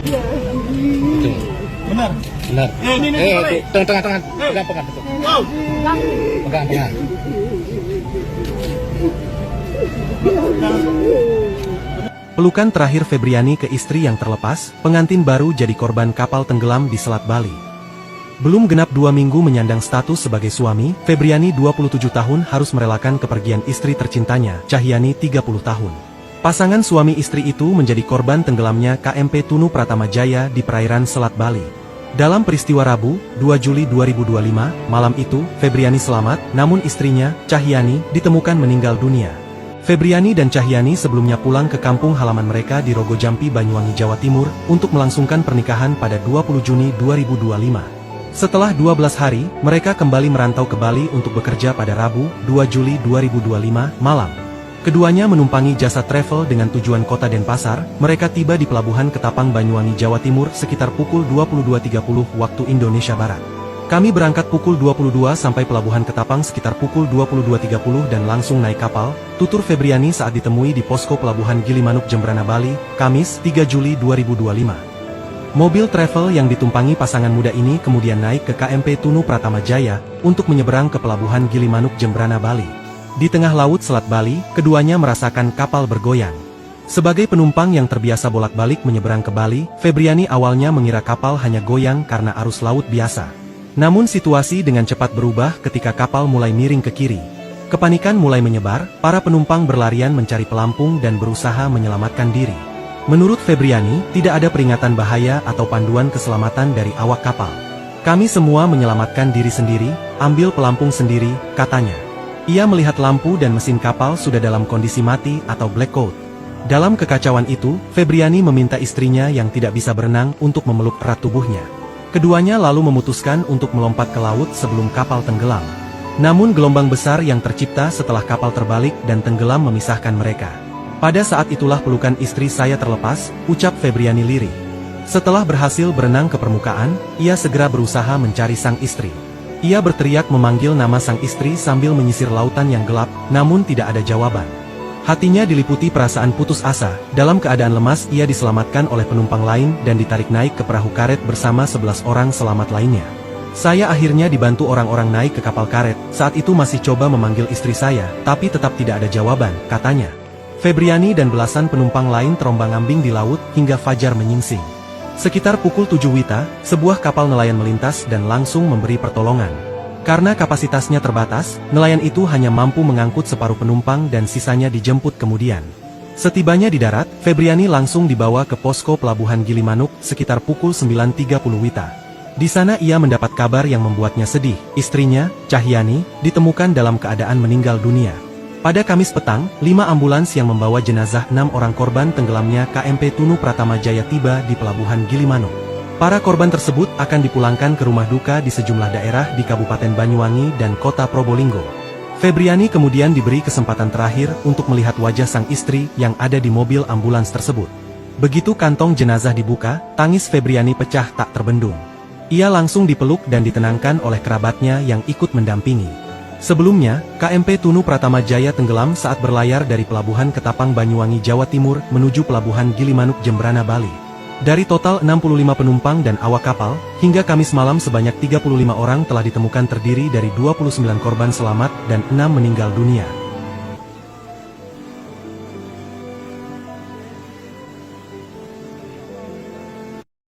Itu. Benar. Benar. Ini, Itu, tengah-tengah. Pegang. Itu. Pegang. Pelukan terakhir Febriani ke istri yang terlepas, pengantin baru jadi korban kapal tenggelam di Selat Bali. Belum genap 2 minggu menyandang status sebagai suami, Febriani 27 tahun harus merelakan kepergian istri tercintanya, Cahyani 30 tahun. Pasangan suami istri itu menjadi korban tenggelamnya KMP Tunu Pratama Jaya di perairan Selat Bali. Dalam peristiwa Rabu, 2 Juli 2025, malam itu, Febriani selamat, namun istrinya, Cahyani, ditemukan meninggal dunia. Febriani dan Cahyani sebelumnya pulang ke kampung halaman mereka di Rogo Jampi, Banyuwangi, Jawa Timur, untuk melangsungkan pernikahan pada 20 Juni 2025. Setelah 12 hari, mereka kembali merantau ke Bali untuk bekerja pada Rabu, 2 Juli 2025, malam. Keduanya menumpangi jasa travel dengan tujuan kota Denpasar. Mereka tiba di Pelabuhan Ketapang, Banyuwangi, Jawa Timur sekitar pukul 22.30 waktu Indonesia Barat. Kami berangkat pukul 22 sampai Pelabuhan Ketapang sekitar pukul 22.30 dan langsung naik kapal, tutur Febriani saat ditemui di posko Pelabuhan Gilimanuk, Jembrana, Bali, Kamis, 3 Juli 2025. Mobil travel yang ditumpangi pasangan muda ini kemudian naik ke KMP Tunu Pratama Jaya untuk menyeberang ke Pelabuhan Gilimanuk, Jembrana, Bali. Di tengah laut Selat Bali, keduanya merasakan kapal bergoyang. Sebagai penumpang yang terbiasa bolak-balik menyeberang ke Bali, Febriani awalnya mengira kapal hanya goyang karena arus laut biasa. Namun situasi dengan cepat berubah ketika kapal mulai miring ke kiri. Kepanikan mulai menyebar, para penumpang berlarian mencari pelampung dan berusaha menyelamatkan diri. Menurut Febriani, tidak ada peringatan bahaya atau panduan keselamatan dari awak kapal. Kami semua menyelamatkan diri sendiri, ambil pelampung sendiri, katanya. Ia melihat lampu dan mesin kapal sudah dalam kondisi mati atau blackout. Dalam kekacauan itu, Febriani meminta istrinya yang tidak bisa berenang untuk memeluk erat tubuhnya. Keduanya lalu memutuskan untuk melompat ke laut sebelum kapal tenggelam. Namun gelombang besar yang tercipta setelah kapal terbalik dan tenggelam memisahkan mereka. Pada saat itulah pelukan istri saya terlepas, ucap Febriani lirih. Setelah berhasil berenang ke permukaan, ia segera berusaha mencari sang istri. Ia berteriak memanggil nama sang istri sambil menyisir lautan yang gelap, namun tidak ada jawaban. Hatinya diliputi perasaan putus asa. Dalam keadaan lemas ia diselamatkan oleh penumpang lain dan ditarik naik ke perahu karet bersama 11 orang selamat lainnya. Saya akhirnya dibantu orang-orang naik ke kapal karet. Saat itu masih coba memanggil istri saya, tapi tetap tidak ada jawaban, katanya. Febriani dan belasan penumpang lain terombang-ambing di laut hingga fajar menyingsing. Sekitar pukul 7 WITA, sebuah kapal nelayan melintas dan langsung memberi pertolongan. Karena kapasitasnya terbatas, nelayan itu hanya mampu mengangkut separuh penumpang dan sisanya dijemput kemudian. Setibanya di darat, Febriani langsung dibawa ke posko Pelabuhan Gilimanuk sekitar pukul 9.30 WITA. Di sana ia mendapat kabar yang membuatnya sedih. Istrinya, Cahyani, ditemukan dalam keadaan meninggal dunia. Pada Kamis petang, 5 ambulans yang membawa jenazah 6 orang korban tenggelamnya KMP Tunu Pratama Jaya tiba di Pelabuhan Gilimanuk. Para korban tersebut akan dipulangkan ke rumah duka di sejumlah daerah di Kabupaten Banyuwangi dan Kota Probolinggo. Febriani kemudian diberi kesempatan terakhir untuk melihat wajah sang istri yang ada di mobil ambulans tersebut. Begitu kantong jenazah dibuka, tangis Febriani pecah tak terbendung. Ia langsung dipeluk dan ditenangkan oleh kerabatnya yang ikut mendampingi. Sebelumnya, KMP Tunu Pratama Jaya tenggelam saat berlayar dari Pelabuhan Ketapang, Banyuwangi, Jawa Timur menuju Pelabuhan Gilimanuk, Jembrana, Bali. Dari total 65 penumpang dan awak kapal, hingga Kamis malam sebanyak 35 orang telah ditemukan terdiri dari 29 korban selamat dan 6 meninggal dunia.